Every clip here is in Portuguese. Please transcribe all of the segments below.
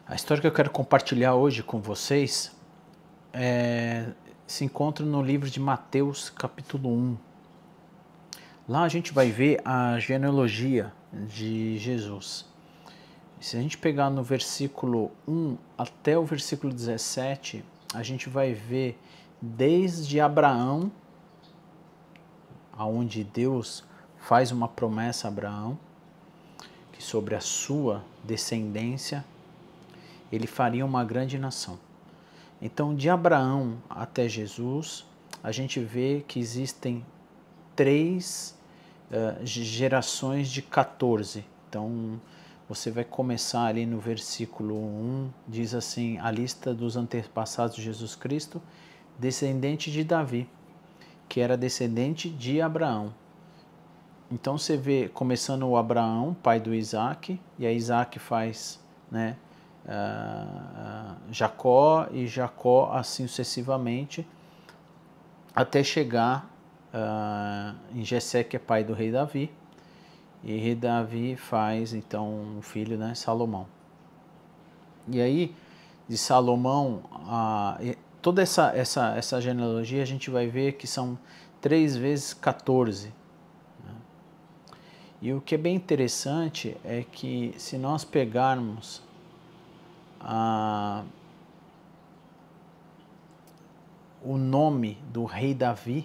A história que eu quero compartilhar hoje com vocês se encontra no livro de Mateus, capítulo 1. Lá a gente vai ver a genealogia de Jesus. Se a gente pegar no versículo 1 até o versículo 17, a gente vai ver desde Abraão, aonde Deus faz uma promessa a Abraão, que sobre a sua descendência ele faria uma grande nação. Então, de Abraão até Jesus, a gente vê que existem três gerações de 14. Então, você vai começar ali no versículo 1, diz assim, a lista dos antepassados de Jesus Cristo, descendente de Davi, que era descendente de Abraão. Então, você vê, começando o Abraão, pai do Isaac, e aí Isaac faz, Jacó, e Jacó assim sucessivamente, até chegar em Jessé, que é pai do rei Davi, e rei Davi faz então um filho, Salomão. E aí, de Salomão, toda essa genealogia a gente vai ver que são 3 vezes 14. E o que é bem interessante é que se nós pegarmos o nome do rei Davi,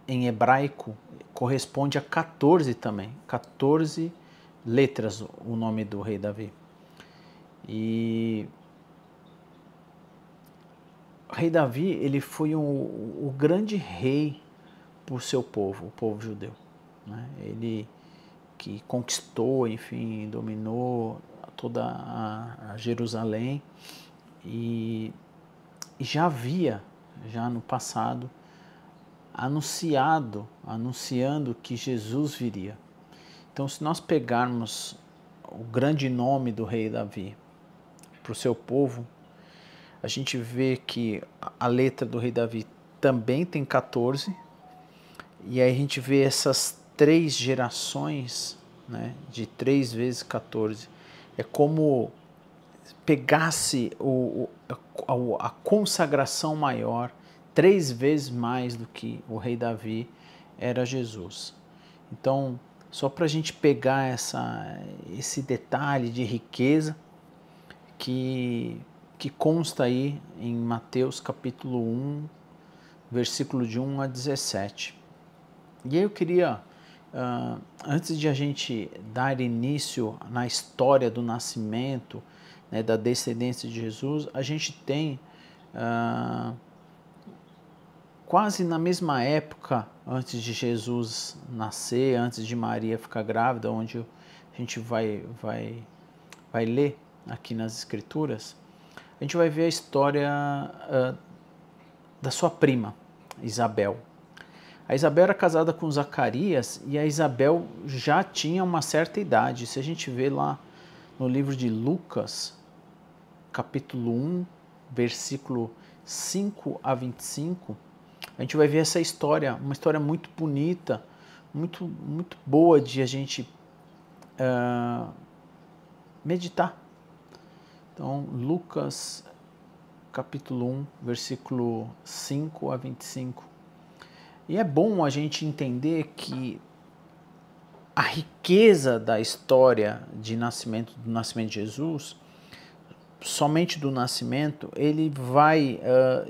em hebraico, corresponde a 14 também, 14 letras o nome do rei Davi. E o rei Davi, ele foi o grande rei por seu povo, o povo judeu. Ele que conquistou, enfim, dominou toda a Jerusalém e já havia, já no passado, anunciando que Jesus viria. Então, se nós pegarmos o grande nome do rei Davi para o seu povo, a gente vê que a letra do rei Davi também tem 14, e aí a gente vê essas 3 gerações, de 3 vezes 14. É como pegasse a consagração maior, 3 vezes mais do que o rei Davi era Jesus. Então, só para a gente pegar esse detalhe de riqueza que consta aí em Mateus capítulo 1, versículo de 1 a 17. E aí eu queria, antes de a gente dar início na história do nascimento, da descendência de Jesus, a gente tem quase na mesma época, antes de Jesus nascer, antes de Maria ficar grávida, onde a gente vai ler aqui nas Escrituras, a gente vai ver a história da sua prima, Isabel. A Isabel era casada com Zacarias e a Isabel já tinha uma certa idade. Se a gente vê lá no livro de Lucas, capítulo 1, versículo 5 a 25, a gente vai ver essa história, uma história muito bonita, muito, muito boa de a gente meditar. Então, Lucas, capítulo 1, versículo 5 a 25. E é bom a gente entender que a riqueza da história do nascimento de Jesus, somente do nascimento, ele vai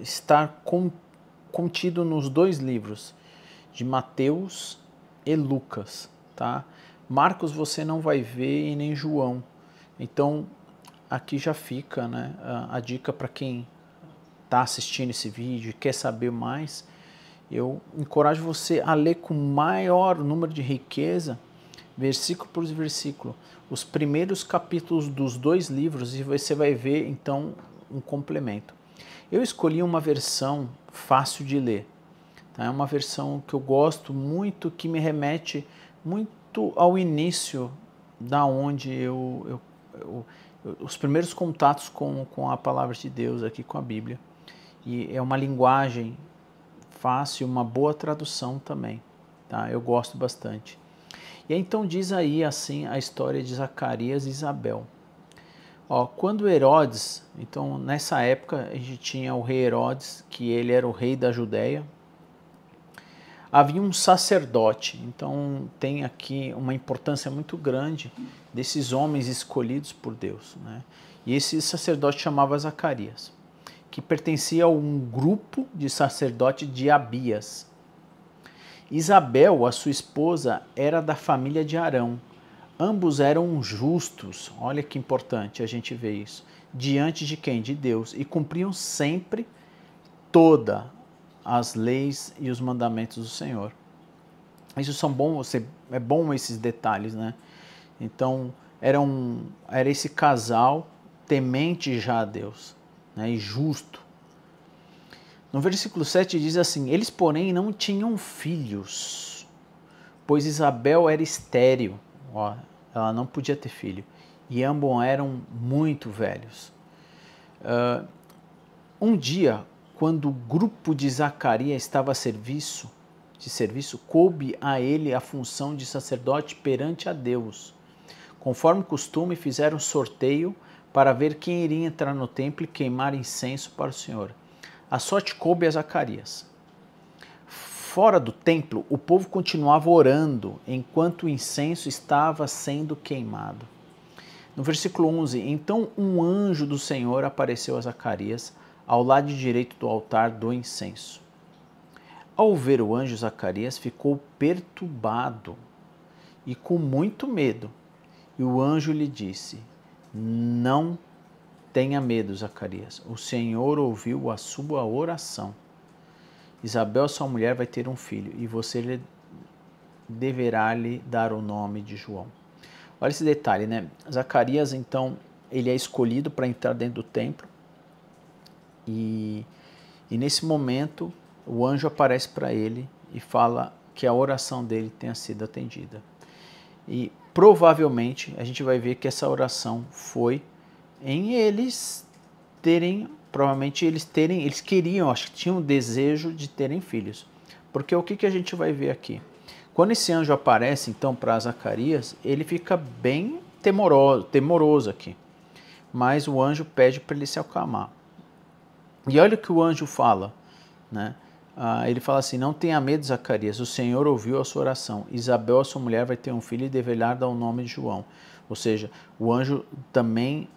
estar contido nos 2 livros, de Mateus e Lucas. Tá? Marcos você não vai ver e nem João. Então, aqui já fica a dica para quem está assistindo esse vídeo e quer saber mais. Eu encorajo você a ler com maior número de riqueza, versículo por versículo, os primeiros capítulos dos 2 livros e você vai ver então um complemento. Eu escolhi uma versão fácil de ler, tá? É uma versão que eu gosto muito, que me remete muito ao início da onde os primeiros contatos com a palavra de Deus aqui com a Bíblia. E é uma linguagem fácil, uma boa tradução também, tá? Eu gosto bastante. E aí, então diz aí assim a história de Zacarias e Isabel. Ó, quando Herodes, então nessa época a gente tinha o rei Herodes, que ele era o rei da Judéia. Havia um sacerdote, então tem aqui uma importância muito grande desses homens escolhidos por Deus, né? E esse sacerdote chamava Zacarias, que pertencia a um grupo de sacerdote de Abias. Isabel, a sua esposa, era da família de Arão. Ambos eram justos, olha que importante a gente ver isso, diante de quem? De Deus, e cumpriam sempre todas as leis e os mandamentos do Senhor. Isso são bons, é bom esses detalhes, né? Então, era esse casal temente já a Deus, né, e justo. No versículo 7 diz assim: eles, porém, não tinham filhos, pois Isabel era estéril, ó, ela não podia ter filho, e ambos eram muito velhos. Um dia, quando o grupo de Zacarias estava a serviço, coube a ele a função de sacerdote perante a Deus. Conforme costume, fizeram sorteio para ver quem iria entrar no templo e queimar incenso para o Senhor. A sorte coube a Zacarias. Fora do templo, o povo continuava orando enquanto o incenso estava sendo queimado. No versículo 11, então um anjo do Senhor apareceu a Zacarias ao lado direito do altar do incenso. Ao ver o anjo, Zacarias ficou perturbado e com muito medo. E o anjo lhe disse: não tenha medo, Zacarias. O Senhor ouviu a sua oração. Isabel, sua mulher, vai ter um filho e você deverá lhe dar o nome de João. Olha esse detalhe, né? Zacarias, então, ele é escolhido para entrar dentro do templo e nesse momento o anjo aparece para ele e fala que a oração dele tenha sido atendida. E provavelmente a gente vai ver que essa oração foi em eles terem, provavelmente eles queriam, acho que tinham o desejo de terem filhos. Porque o que a gente vai ver aqui? Quando esse anjo aparece então para Zacarias, ele fica bem temoroso aqui. Mas o anjo pede para ele se acalmar. E olha o que o anjo fala, né? Ele fala assim: não tenha medo, Zacarias, o Senhor ouviu a sua oração. Isabel, a sua mulher, vai ter um filho e deverá dar o nome de João. Ou seja, o anjo também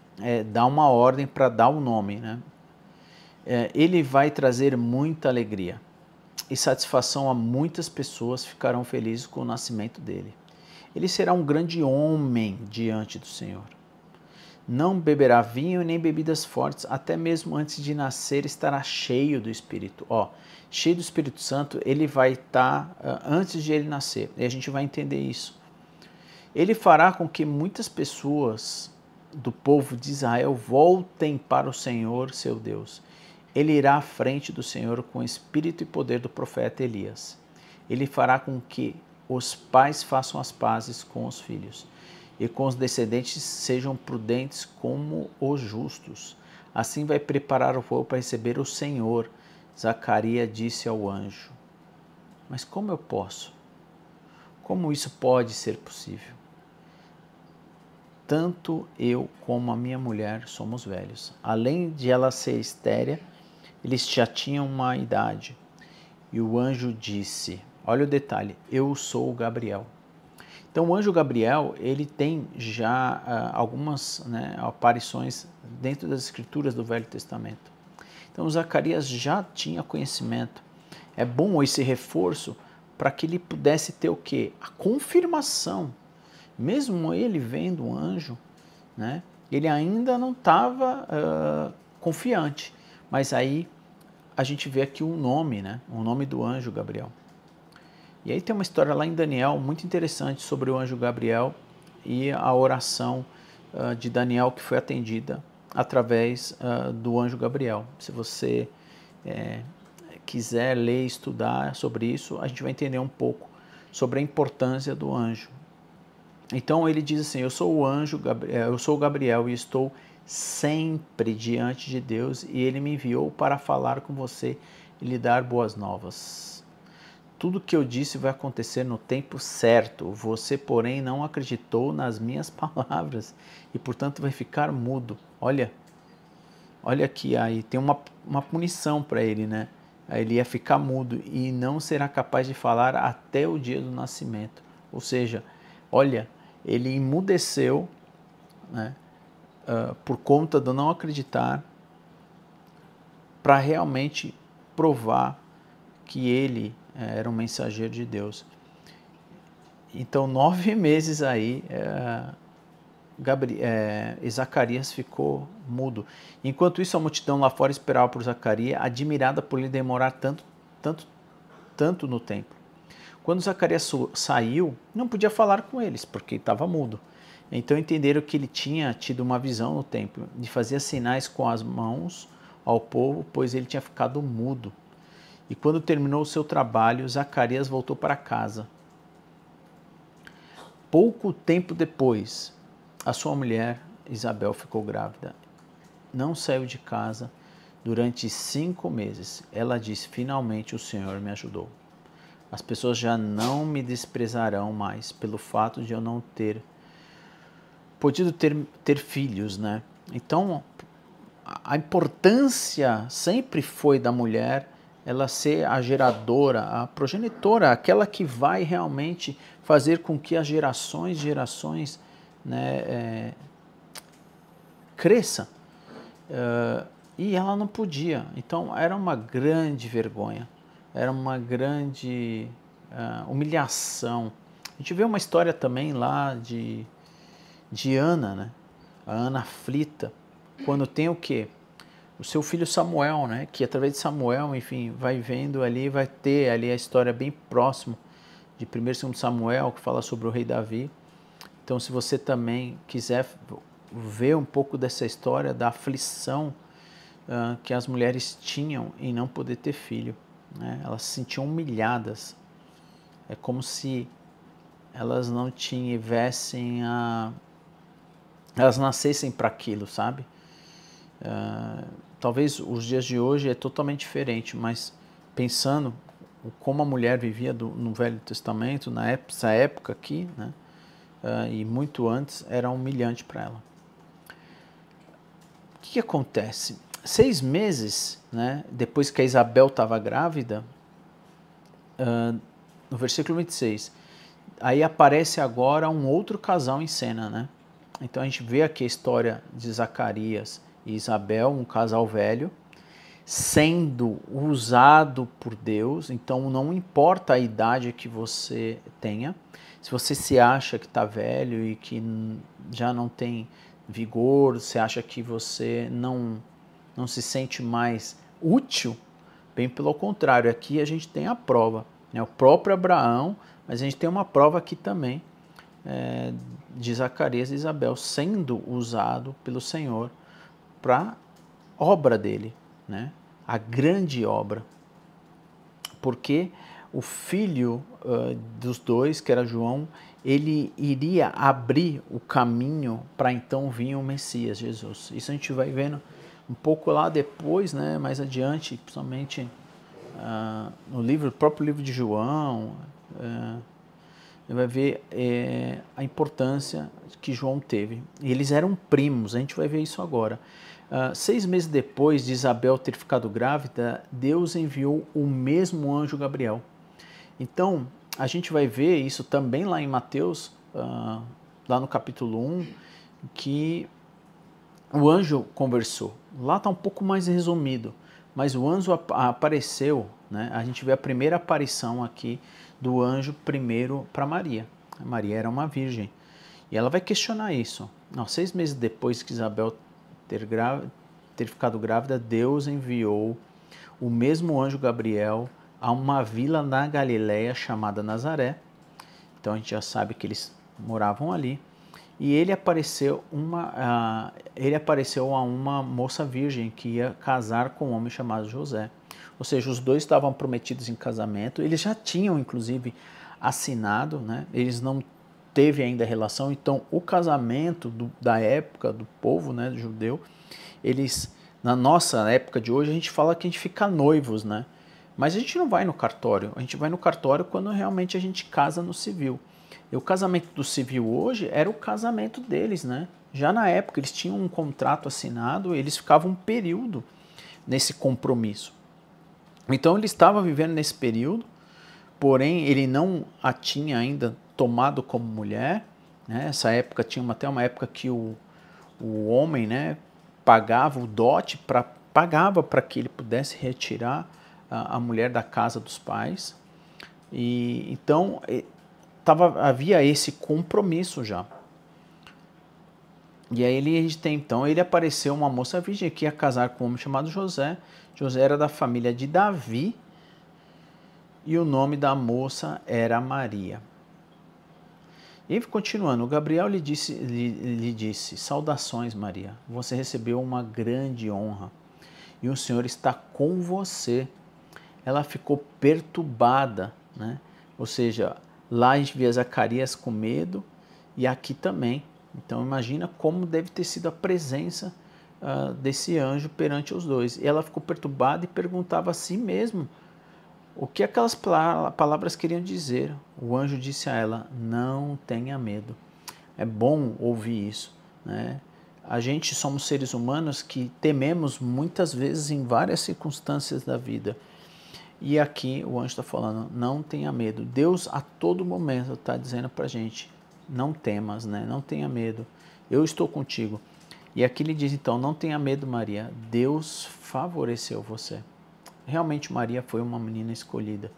dá uma ordem para dar o nome, né? Ele vai trazer muita alegria e satisfação a muitas pessoas, ficarão felizes com o nascimento dele. Ele será um grande homem diante do Senhor. Não beberá vinho nem bebidas fortes, até mesmo antes de nascer estará cheio do Espírito. Cheio do Espírito Santo, ele vai estar antes de ele nascer, e a gente vai entender isso. Ele fará com que muitas pessoas do povo de Israel voltem para o Senhor, seu Deus. Ele irá à frente do Senhor com o espírito e poder do profeta Elias. Ele fará com que os pais façam as pazes com os filhos e com os descendentes sejam prudentes como os justos. Assim vai preparar o povo para receber o Senhor. Zacarias disse ao anjo: mas como eu posso? Como isso pode ser possível? Tanto eu como a minha mulher somos velhos. Além de ela ser estéril, eles já tinham uma idade. E o anjo disse, olha o detalhe: eu sou o Gabriel. Então o anjo Gabriel, ele tem já algumas aparições dentro das escrituras do Velho Testamento. Então Zacarias já tinha conhecimento. É bom esse reforço para que ele pudesse ter o quê? A confirmação. Mesmo ele vendo um anjo, né, ele ainda não estava confiante. Mas aí a gente vê aqui o nome, né, o nome do anjo Gabriel. E aí tem uma história lá em Daniel muito interessante sobre o anjo Gabriel e a oração de Daniel que foi atendida através do anjo Gabriel. Se você quiser ler e estudar sobre isso, a gente vai entender um pouco sobre a importância do anjo. Então ele diz assim: eu sou o anjo Gabriel, eu sou o Gabriel e estou sempre diante de Deus e ele me enviou para falar com você e lhe dar boas novas. tudo que eu disse vai acontecer no tempo certo. Você, porém, não acreditou nas minhas palavras e, portanto, vai ficar mudo. Olha aqui, aí tem uma punição para ele, né? Aí ele ia ficar mudo e não será capaz de falar até o dia do nascimento. Ou seja, olha, ele emudeceu, né, por conta de não acreditar, para realmente provar que ele era um mensageiro de Deus. Então, 9 meses aí, Zacarias ficou mudo. Enquanto isso, a multidão lá fora esperava por Zacarias, admirada por ele demorar tanto no templo. Quando Zacarias saiu, não podia falar com eles, porque estava mudo. Então entenderam que ele tinha tido uma visão no templo, de fazer sinais com as mãos ao povo, pois ele tinha ficado mudo. E quando terminou o seu trabalho, Zacarias voltou para casa. Pouco tempo depois, a sua mulher, Isabel, ficou grávida. Não saiu de casa durante 5 meses. Ela disse: finalmente o Senhor me ajudou. As pessoas já não me desprezarão mais pelo fato de eu não ter podido ter filhos, né? Então, a importância sempre foi da mulher, ela ser a geradora, a progenitora, aquela que vai realmente fazer com que as gerações, né, cresça. E ela não podia. Então, era uma grande vergonha, era uma grande humilhação. A gente vê uma história também lá de Ana, né? A Ana aflita, quando tem o quê? O seu filho Samuel, né? Que através de Samuel, enfim, vai vendo ali, vai ter ali a história bem próximo de 1º e 2º Samuel, que fala sobre o rei Davi. Então, se você também quiser ver um pouco dessa história da aflição que as mulheres tinham em não poder ter filho, né? Elas se sentiam humilhadas. É como se elas não tivessem elas nascessem para aquilo, sabe? Talvez os dias de hoje é totalmente diferente, mas pensando como a mulher vivia no Velho Testamento, nessa época aqui, né? E muito antes, era humilhante para ela. O que acontece? 6 meses, né, depois que a Isabel estava grávida, no versículo 26, aí aparece agora um outro casal em cena, né? Então a gente vê aqui a história de Zacarias e Isabel, um casal velho, sendo usado por Deus. Então não importa a idade que você tenha, se você se acha que está velho e que já não tem vigor, você acha que você não se sente mais útil, bem pelo contrário, aqui a gente tem a prova, né? O próprio Abraão, mas a gente tem uma prova aqui também, de Zacarias e Isabel sendo usado pelo Senhor para a obra dele, né? A grande obra, porque o filho dos dois, que era João, ele iria abrir o caminho para então vir o Messias, Jesus. Isso a gente vai vendo um pouco lá depois, né? Mais adiante, principalmente no próprio livro de João, vai ver a importância que João teve. E eles eram primos, a gente vai ver isso agora. 6 meses depois de Isabel ter ficado grávida, Deus enviou o mesmo anjo Gabriel. Então, a gente vai ver isso também lá em Mateus, lá no capítulo 1, que o anjo conversou. Lá está um pouco mais resumido, mas o anjo apareceu, né? A gente vê a primeira aparição aqui do anjo primeiro para Maria. Maria era uma virgem. E ela vai questionar isso. 6 meses depois que Isabel ter ficado grávida, Deus enviou o mesmo anjo Gabriel a uma vila na Galileia chamada Nazaré. Então a gente já sabe que eles moravam ali. E ele apareceu a uma moça virgem que ia casar com um homem chamado José. Ou seja, os dois estavam prometidos em casamento. Eles já tinham, inclusive, assinado, né? Eles não teve ainda relação. Então, o casamento da época do povo, né, do judeu, eles, na nossa época de hoje, a gente fala que a gente fica noivos, né? Mas a gente não vai no cartório, a gente vai no cartório quando realmente a gente casa no civil. E o casamento do civil hoje era o casamento deles, né? Já na época eles tinham um contrato assinado, eles ficavam um período nesse compromisso. Então ele estava vivendo nesse período, porém ele não a tinha ainda tomado como mulher, né? Essa época tinha até uma época que o homem, né, pagava o dote, pagava para que ele pudesse retirar a mulher da casa dos pais. E então havia esse compromisso já. E aí a gente tem, então, ele apareceu uma moça virgem que ia casar com um homem chamado José. José era da família de Davi e o nome da moça era Maria. E continuando, Gabriel lhe disse, saudações Maria, você recebeu uma grande honra e o Senhor está com você. Ela ficou perturbada, né? Ou seja, lá a gente via Zacarias com medo e aqui também. Então imagina como deve ter sido a presença desse anjo perante os dois. E ela ficou perturbada e perguntava a si mesmo o que aquelas palavras queriam dizer. O anjo disse a ela, não tenha medo. É bom ouvir isso, né? A gente somos seres humanos que tememos muitas vezes em várias circunstâncias da vida. E aqui o anjo está falando, não tenha medo. Deus a todo momento está dizendo para a gente, não temas, né? Não tenha medo, eu estou contigo. E aqui ele diz então, não tenha medo Maria, Deus favoreceu você. Realmente Maria foi uma menina escolhida.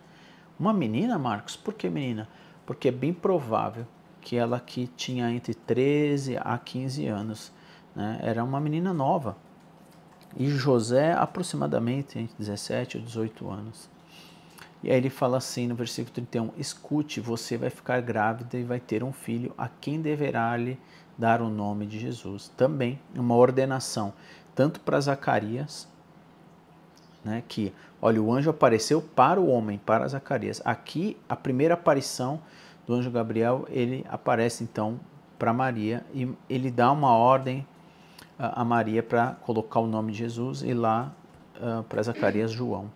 Uma menina, Marcos? Por que menina? Porque é bem provável que ela que tinha entre 13 a 15 anos, né? Era uma menina nova. E José aproximadamente entre 17 ou 18 anos. E aí ele fala assim no versículo 31, escute, você vai ficar grávida e vai ter um filho a quem deverá lhe dar o nome de Jesus. Também uma ordenação, tanto para Zacarias, né, que, olha, o anjo apareceu para o homem, para Zacarias. Aqui, a primeira aparição do anjo Gabriel, ele aparece então para Maria e ele dá uma ordem a Maria para colocar o nome de Jesus e lá para Zacarias João.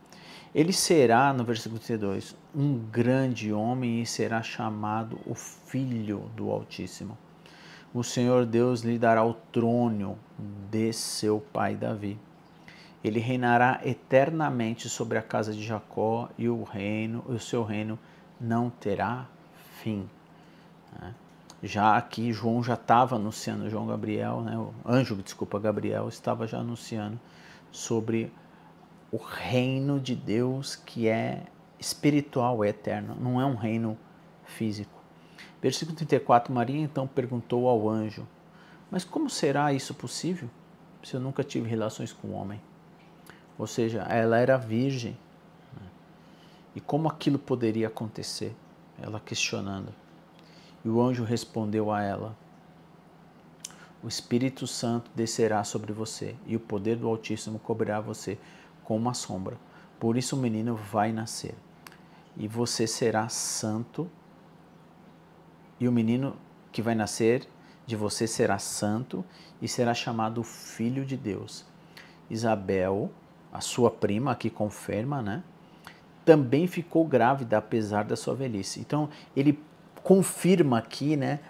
Ele será, no versículo 32, um grande homem e será chamado o Filho do Altíssimo. O Senhor Deus lhe dará o trono de seu pai Davi. Ele reinará eternamente sobre a casa de Jacó e o seu reino não terá fim. Já aqui João já estava anunciando, o anjo Gabriel estava já anunciando sobre o reino de Deus que é espiritual, é eterno, não é um reino físico. Versículo 34, Maria então perguntou ao anjo, mas como será isso possível se eu nunca tive relações com homem? Ou seja, ela era virgem. E como aquilo poderia acontecer? Ela questionando. E o anjo respondeu a ela, o Espírito Santo descerá sobre você e o poder do Altíssimo cobrirá você com uma sombra. Por isso o menino vai nascer. E você será santo. E o menino que vai nascer de você será santo e será chamado Filho de Deus. Isabel, a sua prima, aqui confirma, né? Também ficou grávida apesar da sua velhice. Então ele confirma aqui, né,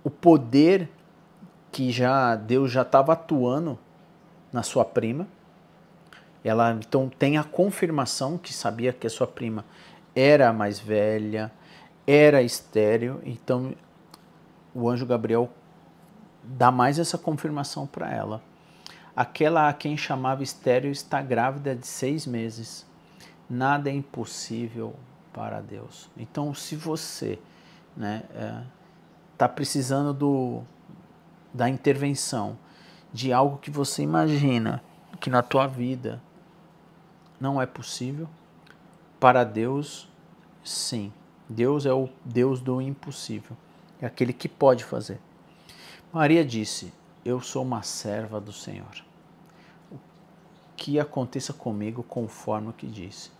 o poder que Deus já estava atuando na sua prima. Ela então tem a confirmação que sabia que a sua prima era mais velha, era estéril, então o anjo Gabriel dá mais essa confirmação para ela. Aquela a quem chamava estéril está grávida de 6 meses. Nada é impossível para Deus. Então, se você está precisando da intervenção de algo que você imagina que na tua vida não é possível, para Deus, sim. Deus é o Deus do impossível. É aquele que pode fazer. Maria disse, eu sou uma serva do Senhor. Que aconteça comigo conforme o que disse.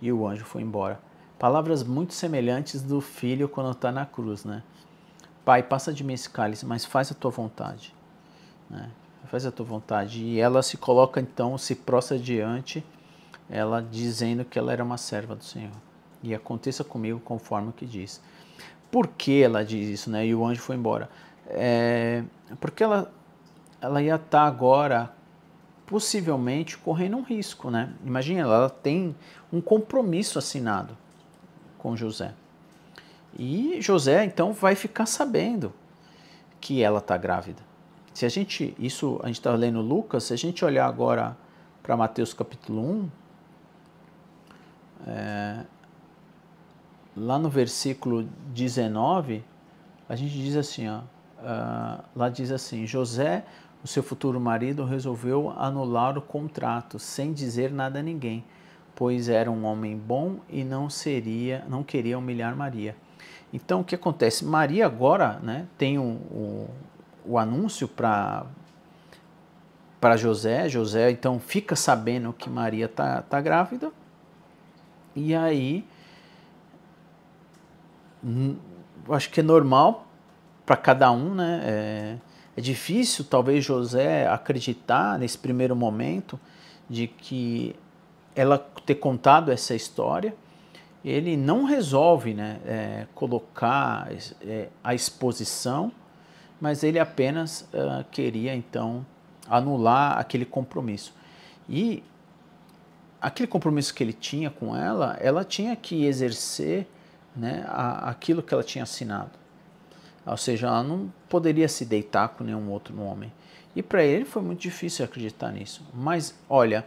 E o anjo foi embora. Palavras muito semelhantes do filho quando está na cruz, né? Pai, passa de mim esse cálice, mas faz a tua vontade. Né? Faz a tua vontade. E ela se coloca então, se prostra diante ela dizendo que ela era uma serva do Senhor. E aconteça comigo conforme o que diz. Por que ela diz isso, né? E o anjo foi embora. Porque ela ia estar agora, possivelmente, correndo um risco, né? Imagina, ela tem um compromisso assinado com José. E José, então, vai ficar sabendo que ela está grávida. Se a gente está lendo Lucas, se a gente olhar agora para Mateus capítulo 1, lá no versículo 19, a gente diz assim, lá diz assim, José, o seu futuro marido, resolveu anular o contrato sem dizer nada a ninguém, pois era um homem bom e não queria humilhar Maria. Então, o que acontece? Maria agora, né, tem o anúncio para José. José, então, fica sabendo que Maria está grávida. E aí, acho que é normal para cada um, né? É difícil, talvez, José acreditar nesse primeiro momento de que ela ter contado essa história. Ele não resolve, né, colocar a exposição, mas ele apenas queria, então, anular aquele compromisso. E aquele compromisso que ele tinha com ela tinha que exercer, né, aquilo que ela tinha assinado. Ou seja, ela não poderia se deitar com nenhum outro homem. E para ele foi muito difícil acreditar nisso. Mas, olha,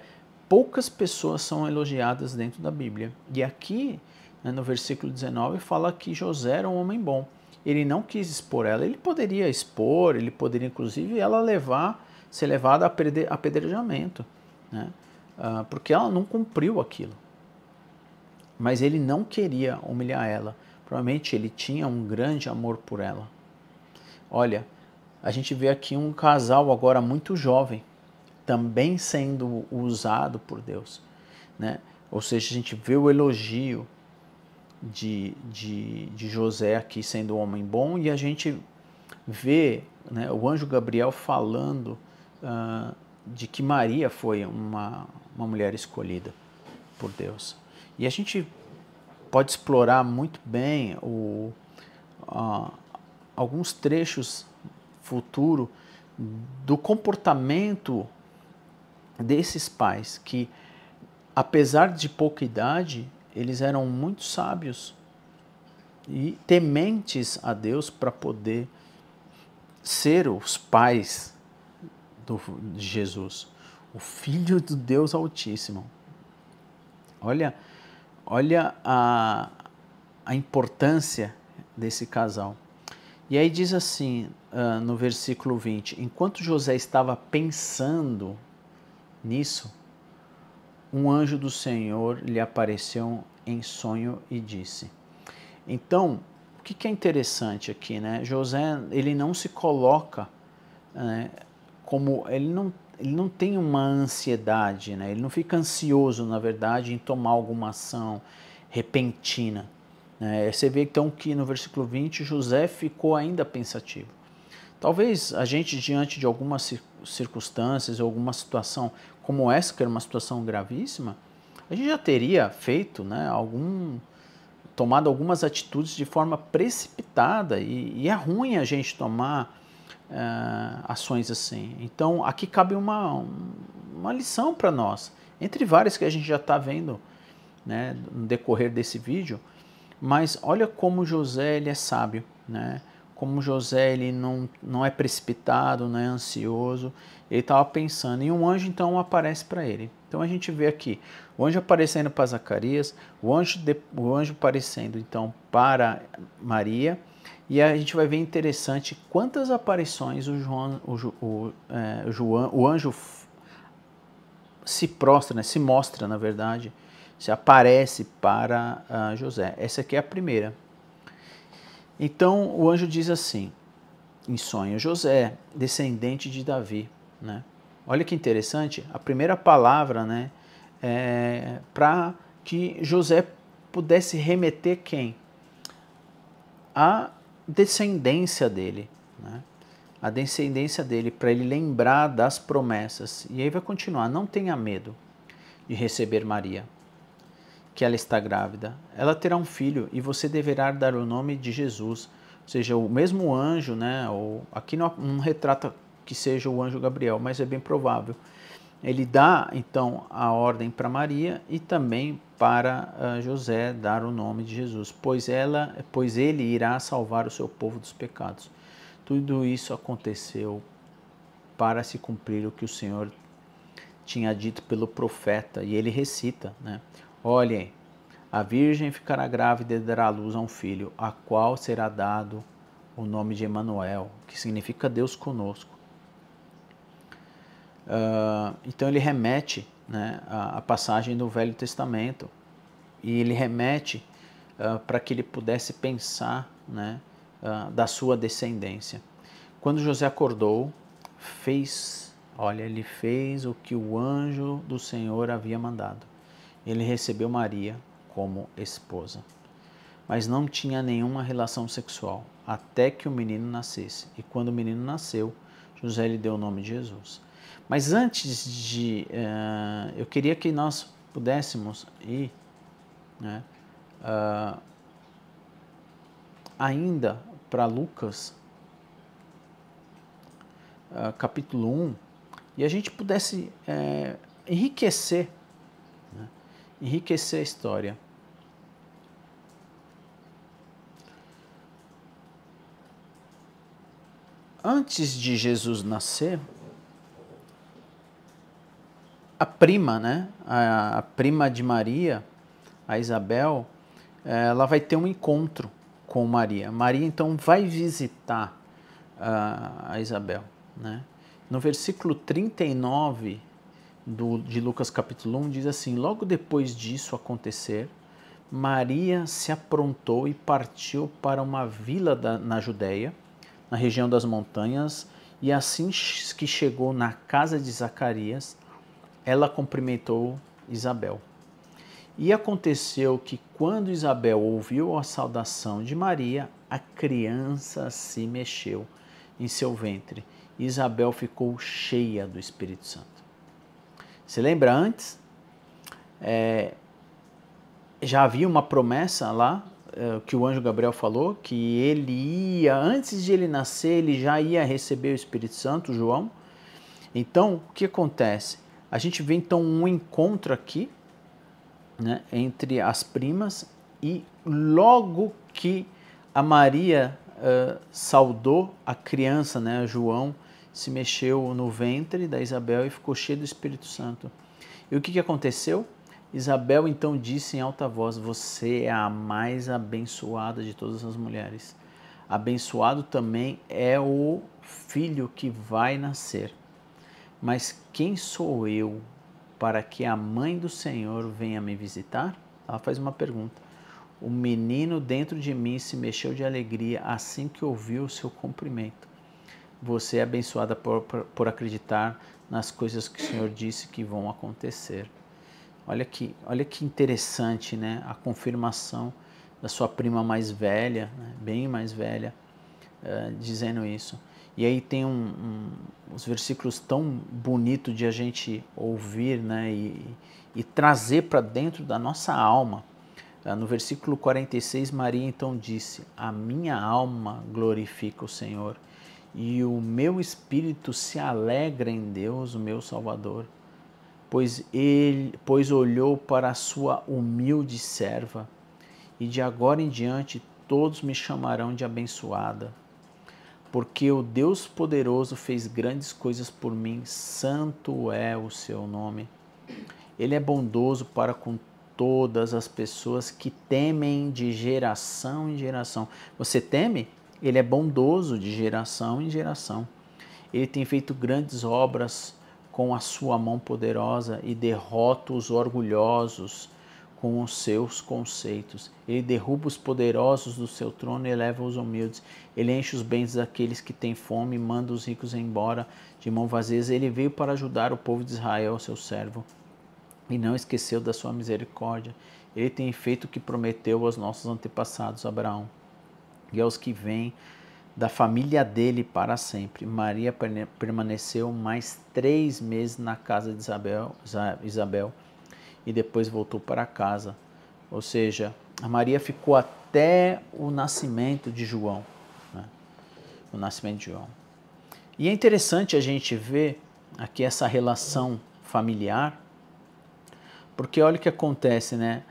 poucas pessoas são elogiadas dentro da Bíblia. E aqui, né, no versículo 19, fala que José era um homem bom. Ele não quis expor ela. Ele poderia expor, ele poderia, inclusive, ela ser levada a apedrejamento, né? Porque ela não cumpriu aquilo. Mas ele não queria humilhar ela. Provavelmente ele tinha um grande amor por ela. Olha, a gente vê aqui um casal agora muito jovem, também sendo usado por Deus, né? Ou seja, a gente vê o elogio de José aqui sendo um homem bom, e a gente vê, né, o anjo Gabriel falando de que Maria foi uma mulher escolhida por Deus. E a gente pode explorar muito bem alguns trechos futuro do comportamento desses pais que, apesar de pouca idade, eles eram muito sábios e tementes a Deus para poder ser os pais de Jesus, o Filho do Deus Altíssimo. Olha a importância desse casal. E aí diz assim, no versículo 20, enquanto José estava pensando nisso, um anjo do Senhor lhe apareceu em sonho e disse. Então, o que é interessante aqui, né? José, ele não se coloca, né, como, ele não tem uma ansiedade, né? Ele não fica ansioso, na verdade, em tomar alguma ação repentina. Você vê então que no versículo 20 José ficou ainda pensativo. Talvez a gente, diante de algumas circunstâncias, alguma situação como essa, que era uma situação gravíssima, a gente já teria feito, né, tomado algumas atitudes de forma precipitada, e é ruim a gente tomar ações assim. Então aqui cabe uma lição para nós, entre várias que a gente já está vendo, né, no decorrer desse vídeo. Mas olha como José, ele é sábio, né? Como José, ele não é precipitado, não é ansioso. Ele estava pensando, e um anjo então aparece para ele. Então a gente vê aqui o anjo aparecendo para Zacarias, o anjo aparecendo então para Maria, e a gente vai ver interessante quantas aparições o anjo se prostra, né? Se mostra, na verdade, se aparece para José. Essa aqui é a primeira. Então o anjo diz assim, em sonho, José, descendente de Davi, né? Olha que interessante, a primeira palavra, né, para que José pudesse remeter quem? A descendência dele, né? A descendência dele, para ele lembrar das promessas. E aí vai continuar, não tenha medo. de receber Maria, que ela está grávida. Ela terá um filho e você deverá dar o nome de Jesus. Ou seja, o mesmo anjo, né? Aqui não retrata que seja o anjo Gabriel, mas é bem provável. Ele dá, então, a ordem para Maria e também para José dar o nome de Jesus, pois ele irá salvar o seu povo dos pecados. Tudo isso aconteceu para se cumprir o que o Senhor tinha dito pelo profeta, e ele recita, né? Olhem, a virgem ficará grávida e dará à luz a um filho, a qual será dado o nome de Emanuel, que significa Deus conosco. Então ele remete, né, a passagem do Velho Testamento, e ele remete para que ele pudesse pensar, né, da sua descendência. Quando José acordou, ele fez o que o anjo do Senhor havia mandado. Ele recebeu Maria como esposa, mas não tinha nenhuma relação sexual até que o menino nascesse. E quando o menino nasceu, José lhe deu o nome de Jesus. Mas antes de... eu queria que nós pudéssemos ir, né, ainda para Lucas, capítulo 1, e a gente pudesse enriquecer a história. Antes de Jesus nascer, a prima, né, a prima de Maria, a Isabel, ela vai ter um encontro com Maria. Maria, então, vai visitar a Isabel, né? No versículo 39 de Lucas capítulo 1, diz assim: logo depois disso acontecer, Maria se aprontou e partiu para uma vila na Judéia, na região das montanhas, e assim que chegou na casa de Zacarias, ela cumprimentou Isabel. E aconteceu que quando Isabel ouviu a saudação de Maria, a criança se mexeu em seu ventre. Isabel ficou cheia do Espírito Santo. Você lembra antes? Já havia uma promessa lá, que o anjo Gabriel falou, que ele ia, antes de ele nascer, ele já ia receber o Espírito Santo, João. Então, o que acontece? A gente vê então um encontro aqui, né, entre as primas, e logo que a Maria saudou a criança, né, João se mexeu no ventre da Isabel e ficou cheio do Espírito Santo. E o que aconteceu? Isabel então disse em alta voz: você é a mais abençoada de todas as mulheres. Abençoado também é o filho que vai nascer. Mas quem sou eu para que a mãe do Senhor venha me visitar? Ela faz uma pergunta. O menino dentro de mim se mexeu de alegria assim que ouviu o seu cumprimento. Você é abençoada por acreditar nas coisas que o Senhor disse que vão acontecer. Olha que interessante, né? A confirmação da sua prima mais velha, né? Bem mais velha, dizendo isso. E aí tem uns versículos tão bonitos de a gente ouvir, né? E trazer para dentro da nossa alma. No versículo 46, Maria então disse: a minha alma glorifica o Senhor, e o meu espírito se alegra em Deus, o meu Salvador, pois olhou para a sua humilde serva, e de agora em diante todos me chamarão de abençoada, porque o Deus poderoso fez grandes coisas por mim, santo é o seu nome. Ele é bondoso para com todas as pessoas que temem de geração em geração. Você teme? Ele é bondoso de geração em geração. Ele tem feito grandes obras com a sua mão poderosa e derrota os orgulhosos com os seus conceitos. Ele derruba os poderosos do seu trono e eleva os humildes. Ele enche os bens daqueles que têm fome e manda os ricos embora de mão vazias. Ele veio para ajudar o povo de Israel, seu servo, e não esqueceu da sua misericórdia. Ele tem feito o que prometeu aos nossos antepassados, Abraão, e aos que vêm da família dele para sempre. Maria permaneceu mais 3 meses na casa de Isabel, e depois voltou para casa. Ou seja, a Maria ficou até o nascimento de João, né? O nascimento de João. E é interessante a gente ver aqui essa relação familiar, porque olha o que acontece, né?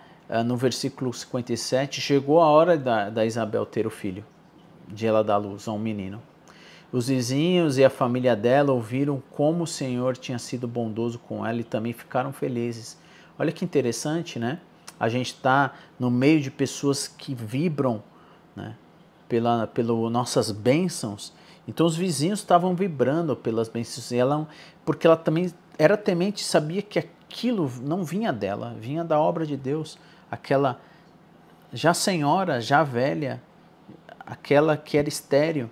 No versículo 57, chegou a hora da Isabel ter o filho, de ela dar luz a um menino. Os vizinhos e a família dela ouviram como o Senhor tinha sido bondoso com ela e também ficaram felizes. Olha que interessante, né? A gente está no meio de pessoas que vibram, né, pelas nossas bênçãos. Então os vizinhos estavam vibrando pelas bênçãos, porque ela também era temente e sabia que aquilo não vinha dela, vinha da obra de Deus. Aquela já senhora, já velha, aquela que era estéril,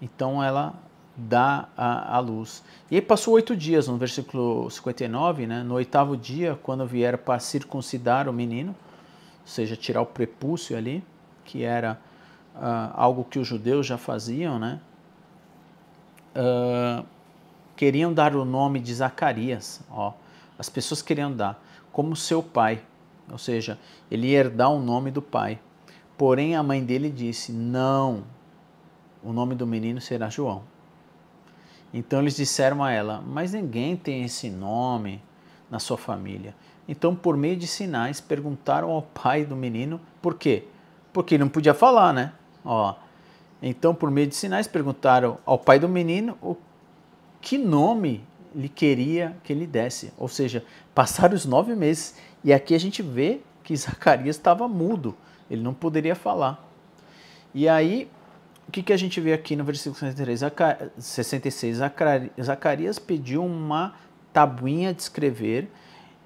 então ela dá a luz. E aí passou 8 dias, no versículo 59, né? No 8º dia, quando vieram para circuncidar o menino, ou seja, tirar o prepúcio ali, que era algo que os judeus já faziam, né? Queriam dar o nome de Zacarias, ó. As pessoas queriam dar como seu pai, ou seja, ele ia herdar o nome do pai. Porém, a mãe dele disse, não, o nome do menino será João. Então eles disseram a ela, mas ninguém tem esse nome na sua família. Então, por meio de sinais, perguntaram ao pai do menino, por quê? Porque ele não podia falar, né? Ó. Então, por meio de sinais, perguntaram ao pai do menino o que nome lhe queria que ele desse. Ou seja, passaram os 9 meses. E aqui a gente vê que Zacarias estava mudo. Ele não poderia falar. E aí, o que a gente vê aqui no versículo 66? Zacarias pediu uma tabuinha de escrever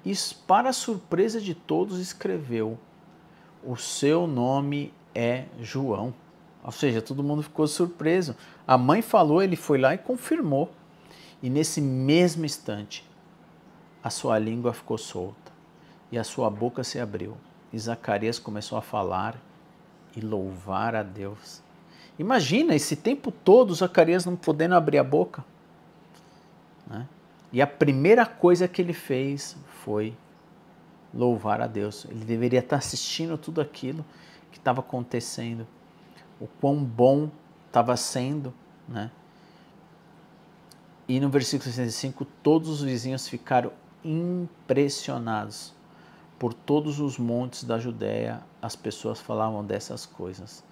e, para a surpresa de todos, escreveu: o seu nome é João. Ou seja, todo mundo ficou surpreso. A mãe falou, ele foi lá e confirmou. E nesse mesmo instante, a sua língua ficou solta e a sua boca se abriu. E Zacarias começou a falar e louvar a Deus. Imagina esse tempo todo Zacarias não podendo abrir a boca, né? E a primeira coisa que ele fez foi louvar a Deus. Ele deveria estar assistindo tudo aquilo que estava acontecendo, o quão bom estava sendo, né? E no versículo 65, todos os vizinhos ficaram impressionados. Por todos os montes da Judéia, as pessoas falavam dessas coisas.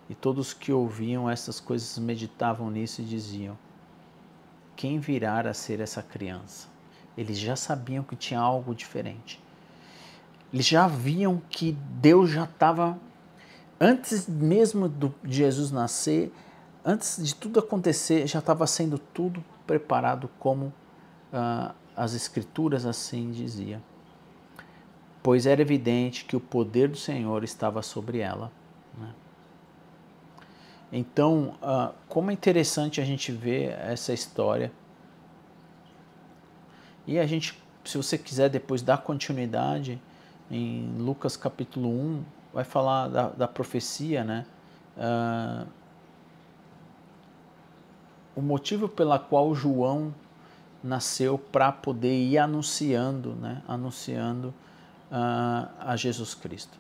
E todos que ouviam essas coisas meditavam nisso e diziam: quem virá a ser essa criança? Eles já sabiam que tinha algo diferente. Eles já viam que Deus já estava, antes mesmo de Jesus nascer, antes de tudo acontecer, já estava sendo tudo preparado como as Escrituras assim diziam. Pois era evidente que o poder do Senhor estava sobre ela, né? Então, como é interessante a gente ver essa história. E a gente, se você quiser depois dar continuidade, em Lucas capítulo 1, vai falar da profecia, né? O motivo pela qual João nasceu para poder ir anunciando, né? Anunciando a Jesus Cristo.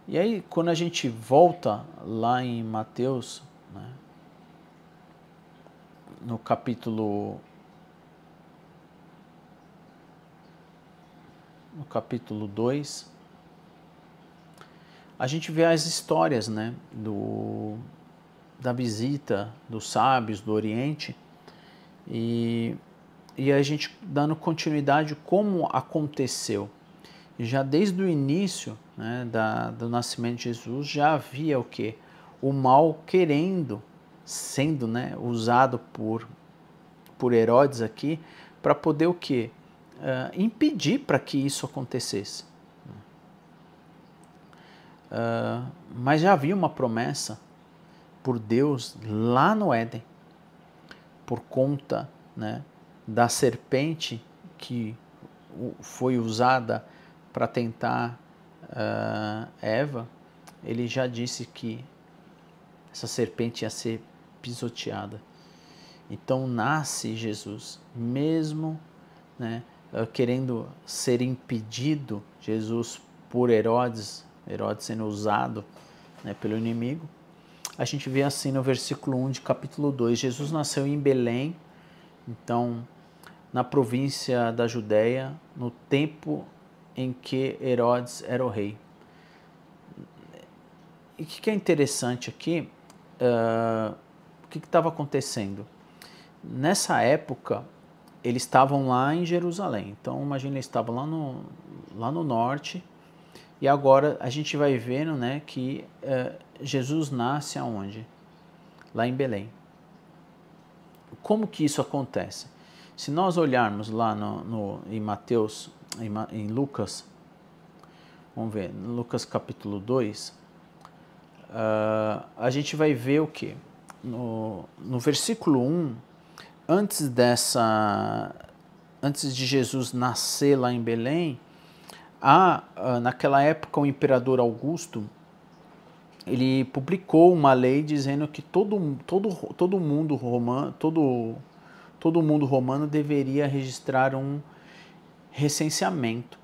E aí, quando a gente volta lá em Mateus, né, no capítulo 2, a gente vê as histórias, né, da visita dos sábios do Oriente e a gente dando continuidade como aconteceu. E já desde o início, né, do nascimento de Jesus, já havia o quê? O mal sendo, né, usado por Herodes aqui, para poder o quê? Impedir para que isso acontecesse. Mas já havia uma promessa por Deus lá no Éden, por conta, né, da serpente que foi usada para tentar Eva. Ele já disse que essa serpente ia ser pisoteada. Então nasce Jesus, mesmo, né, querendo ser impedido, Jesus por Herodes sendo usado, né, pelo inimigo. A gente vê assim no versículo 1 de capítulo 2, Jesus nasceu em Belém, então na província da Judéia, no tempo em que Herodes era o rei. E o que é interessante aqui, o que estava acontecendo? Nessa época, eles estavam lá em Jerusalém. Então, imagina, eles estavam lá no norte. E agora a gente vai vendo, né, que Jesus nasce aonde? Lá em Belém. Como que isso acontece? Se nós olharmos lá em Mateus, em Lucas, vamos ver, Lucas capítulo 2, a gente vai ver o quê? No versículo 1, antes de Jesus nascer lá em Belém, naquela época o imperador Augusto, ele publicou uma lei dizendo que todo mundo romano deveria registrar um recenseamento.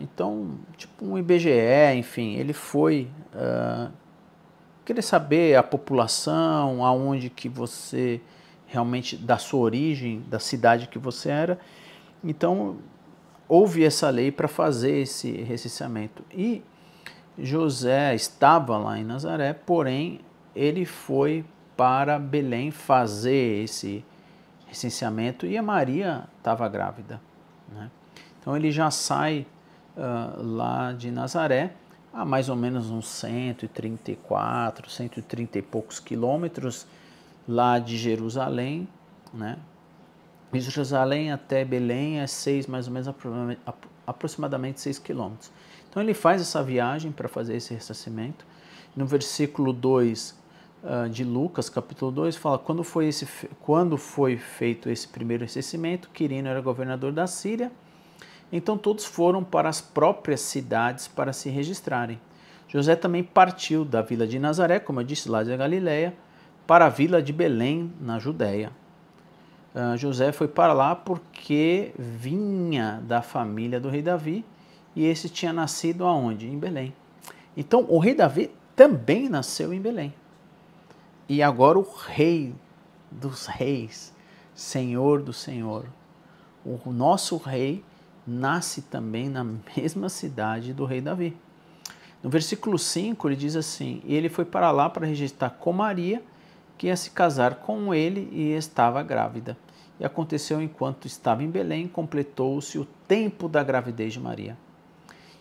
Então, tipo um IBGE, enfim, ele foi querer saber a população, aonde que você realmente, da sua origem, da cidade que você era. Então, houve essa lei para fazer esse recenseamento. E José estava lá em Nazaré, porém, ele foi para Belém fazer esse recenseamento e a Maria estava grávida, né? Então, ele já sai lá de Nazaré, a mais ou menos uns 134, 130 e poucos quilômetros lá de Jerusalém, né? De Jerusalém até Belém é mais ou menos aproximadamente 6 quilômetros. Então ele faz essa viagem para fazer esse recenseamento. No versículo 2 de Lucas, capítulo 2, fala quando foi feito esse primeiro recenseamento, Quirino era governador da Síria, então todos foram para as próprias cidades para se registrarem. José também partiu da vila de Nazaré, como eu disse, lá da Galileia, para a vila de Belém, na Judéia. José foi para lá porque vinha da família do rei Davi e esse tinha nascido aonde? Em Belém. Então o rei Davi também nasceu em Belém. E agora o rei dos reis, Senhor do Senhor, o nosso rei nasce também na mesma cidade do rei Davi. No versículo 5 ele diz assim, e ele foi para lá para registrar com Maria, que ia se casar com ele e estava grávida. E aconteceu enquanto estava em Belém, completou-se o tempo da gravidez de Maria.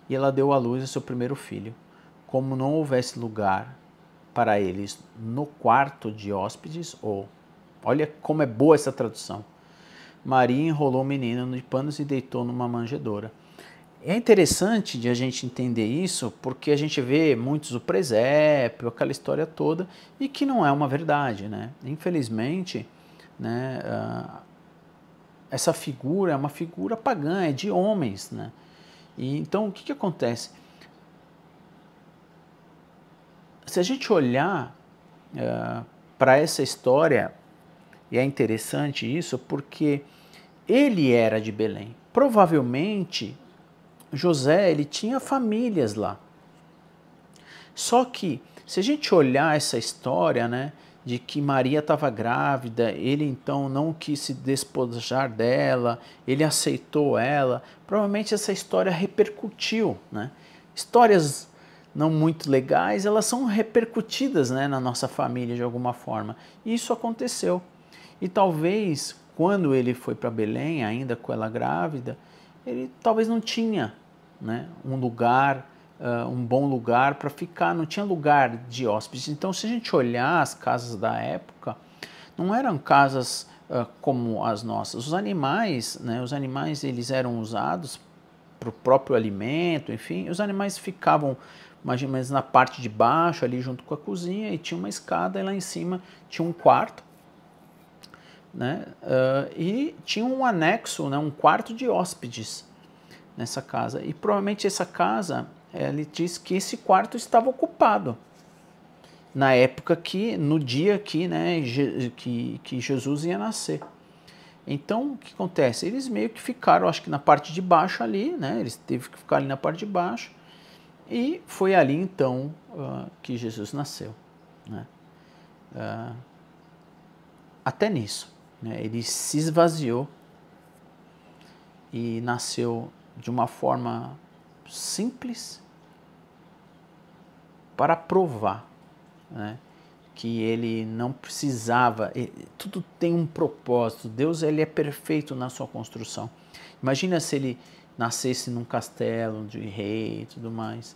E ela deu à luz a seu primeiro filho. Como não houvesse lugar para eles no quarto de hóspedes, olha como é boa essa tradução. Maria enrolou o menino de panos e deitou numa manjedoura. É interessante de a gente entender isso, porque a gente vê muitos o presépio, aquela história toda, e que não é uma verdade, né? Infelizmente, né, essa figura é uma figura pagã, é de homens, né? E então, o que acontece? Se a gente olhar para essa história, e é interessante isso, porque ele era de Belém. Provavelmente, José, ele tinha famílias lá. Só que, se a gente olhar essa história, né, de que Maria estava grávida, ele então não quis se despojar dela, ele aceitou ela, provavelmente essa história repercutiu, né? Histórias não muito legais, elas são repercutidas, né, na nossa família de alguma forma. E isso aconteceu. E talvez, quando ele foi para Belém, ainda com ela grávida, ele talvez não tinha, né, um lugar, um bom lugar para ficar, não tinha lugar de hóspedes. Então, se a gente olhar as casas da época, não eram casas como as nossas. Os animais, né, eles eram usados para o próprio alimento, enfim, os animais ficavam mais ou menos na parte de baixo, ali junto com a cozinha, e tinha uma escada, e lá em cima tinha um quarto, né, e tinha um anexo, né, um quarto de hóspedes nessa casa. E provavelmente essa casa, ele diz que esse quarto estava ocupado na época no dia que, né, que Jesus ia nascer. Então, o que acontece? Eles meio que ficaram, acho que na parte de baixo ali, né? Eles teve que ficar ali na parte de baixo. E foi ali, então, que Jesus nasceu, né? Até nisso, né? Ele se esvaziou e nasceu de uma forma simples para provar, né, que ele não precisava, tudo tem um propósito. Deus, ele é perfeito na sua construção. Imagina se ele nascesse num castelo de rei e tudo mais,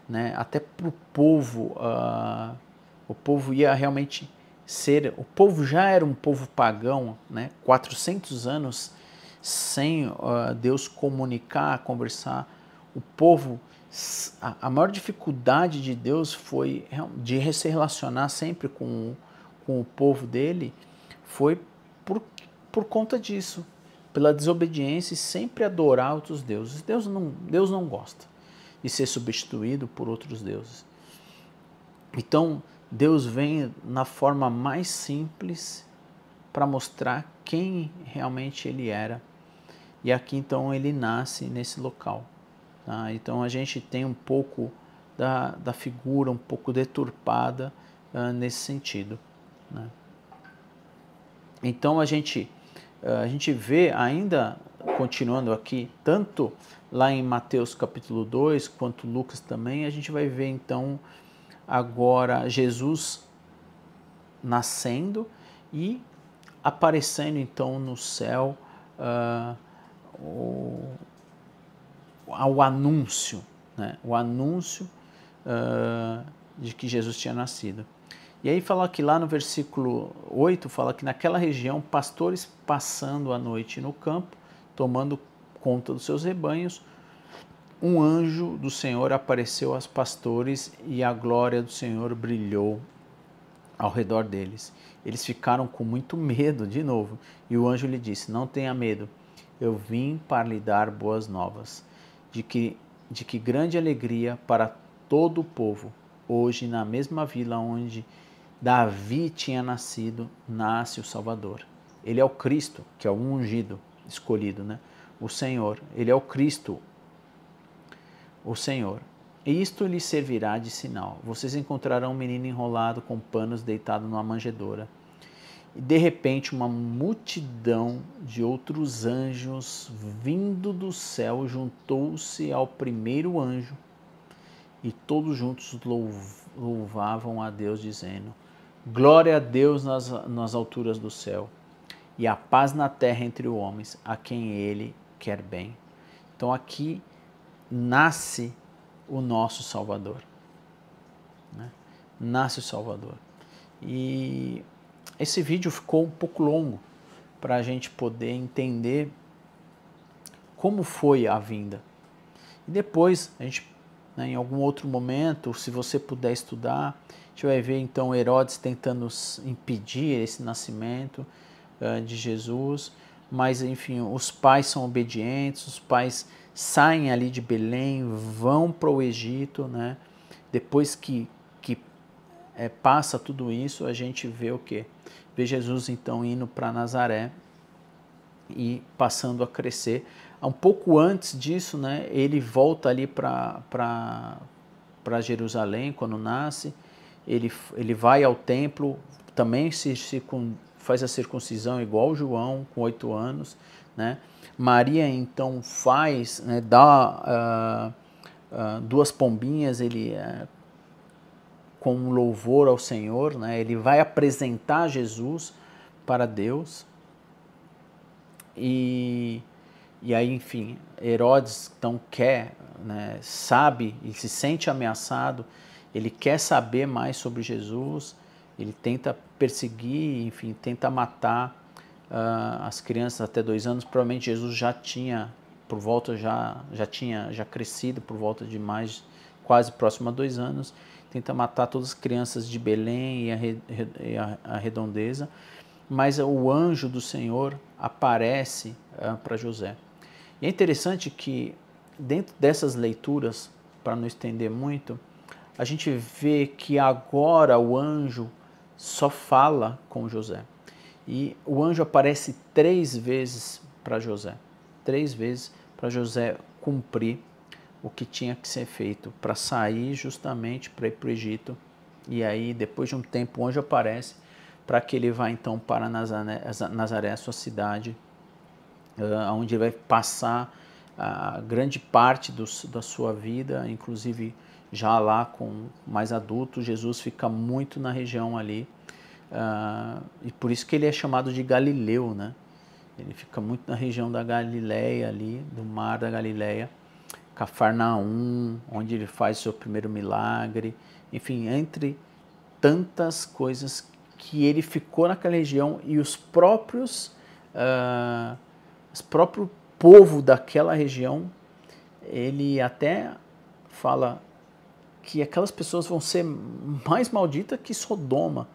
né? Até para o povo ia realmente ser, o povo já era um povo pagão, né? 400 anos sem Deus comunicar, conversar. O povo, a maior dificuldade de Deus foi de se relacionar sempre com o povo dele, foi por conta disso, pela desobediência e sempre adorar outros deuses. Deus não gosta de ser substituído por outros deuses. Então, Deus vem na forma mais simples para mostrar quem realmente ele era. E aqui, então, ele nasce nesse local. Tá? Então, a gente tem um pouco da figura, um pouco deturpada nesse sentido, né? Então, a gente vê ainda, continuando aqui, tanto lá em Mateus capítulo 2, quanto Lucas também, a gente vai ver então agora Jesus nascendo e aparecendo então no céu ao anúncio, né? O anúncio de que Jesus tinha nascido. E aí fala que lá no versículo 8, fala que naquela região, pastores passando a noite no campo, tomando conta dos seus rebanhos, um anjo do Senhor apareceu aos pastores e a glória do Senhor brilhou ao redor deles. Eles ficaram com muito medo de novo. E o anjo lhe disse: não tenha medo, eu vim para lhe dar boas novas, de que grande alegria para todo o povo. Hoje, na mesma vila onde Davi tinha nascido, nasce o Salvador. Ele é o Cristo, que é o ungido, escolhido, né? O Senhor, ele é o Cristo, o Senhor. E isto lhe servirá de sinal. Vocês encontrarão um menino enrolado com panos deitado numa manjedoura. E de repente uma multidão de outros anjos vindo do céu juntou-se ao primeiro anjo e todos juntos louvavam a Deus dizendo: glória a Deus nas alturas do céu e a paz na terra entre os homens, a quem ele quer bem. Então aqui nasce o nosso Salvador, né? Nasce o Salvador. E esse vídeo ficou um pouco longo para a gente poder entender como foi a vinda. E depois, a gente, né, em algum outro momento, se você puder estudar, a gente vai ver então Herodes tentando impedir esse nascimento de Jesus. Mas enfim, os pais são obedientes, os pais saem ali de Belém, vão para o Egito, né? Depois que passa tudo isso, a gente vê o quê? Vê Jesus então indo para Nazaré e passando a crescer. Um pouco antes disso, né, ele volta ali para Jerusalém quando nasce, ele vai ao templo, também faz a circuncisão igual João, com 8 anos, né? Maria então faz, né, dá 2 pombinhas, ele com louvor ao Senhor, né? Ele vai apresentar Jesus para Deus. E aí, enfim, Herodes então quer, né, sabe e se sente ameaçado, ele quer saber mais sobre Jesus, ele tenta perseguir, enfim, tenta matar as crianças até 2 anos. Provavelmente Jesus já tinha por volta, já crescido por volta de mais, quase próximo a 2 anos, tenta matar todas as crianças de Belém e a redondeza, mas o anjo do Senhor aparece para José. E é interessante que dentro dessas leituras, para não estender muito, a gente vê que agora o anjo só fala com José. E o anjo aparece 3 vezes para José. 3 vezes para José cumprir o que tinha que ser feito para sair justamente para ir para o Egito. E aí, depois de um tempo, o anjo aparece para que ele vá então para Nazaré, a sua cidade, onde ele vai passar a grande parte da sua vida, inclusive já lá com mais adulto. Jesus fica muito na região ali, e por isso que ele é chamado de Galileu, né? Ele fica muito na região da Galileia ali, do mar da Galileia, Cafarnaum, onde ele faz o seu primeiro milagre, enfim, entre tantas coisas que ele ficou naquela região, e os próprios povo daquela região, ele até fala que aquelas pessoas vão ser mais malditas que Sodoma.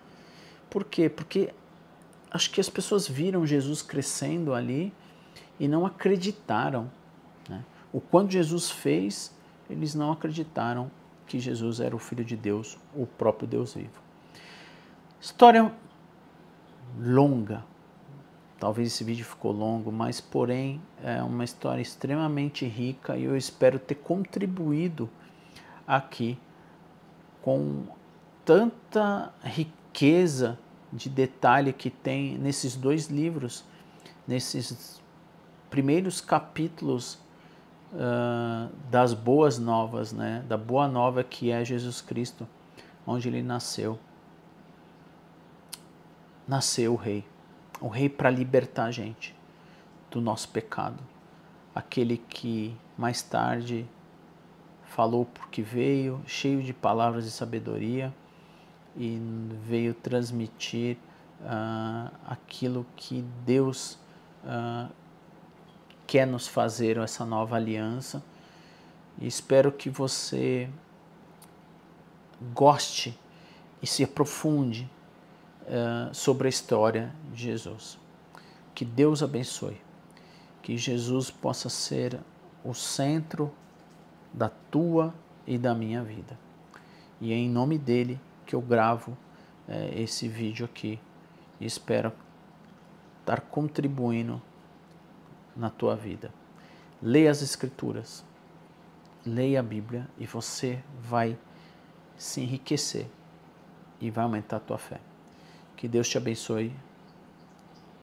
Por quê? Porque acho que as pessoas viram Jesus crescendo ali e não acreditaram, né? O quanto Jesus fez, eles não acreditaram que Jesus era o Filho de Deus, o próprio Deus vivo. História longa. Talvez esse vídeo ficou longo, mas porém é uma história extremamente rica, e eu espero ter contribuído aqui com tanta riqueza de detalhe que tem nesses 2 livros, nesses primeiros capítulos das boas novas, né? Da boa nova que é Jesus Cristo, onde ele nasceu. Nasceu o rei para libertar a gente do nosso pecado, aquele que mais tarde falou porque veio, cheio de palavras de sabedoria, e veio transmitir aquilo que Deus quer nos fazer, essa nova aliança. E espero que você goste e se aprofunde sobre a história de Jesus. Que Deus abençoe, que Jesus possa ser o centro da tua e da minha vida. E é em nome dele que eu gravo esse vídeo aqui, e espero estar contribuindo na tua vida. Leia as Escrituras, leia a Bíblia, e você vai se enriquecer e vai aumentar a tua fé. Que Deus te abençoe.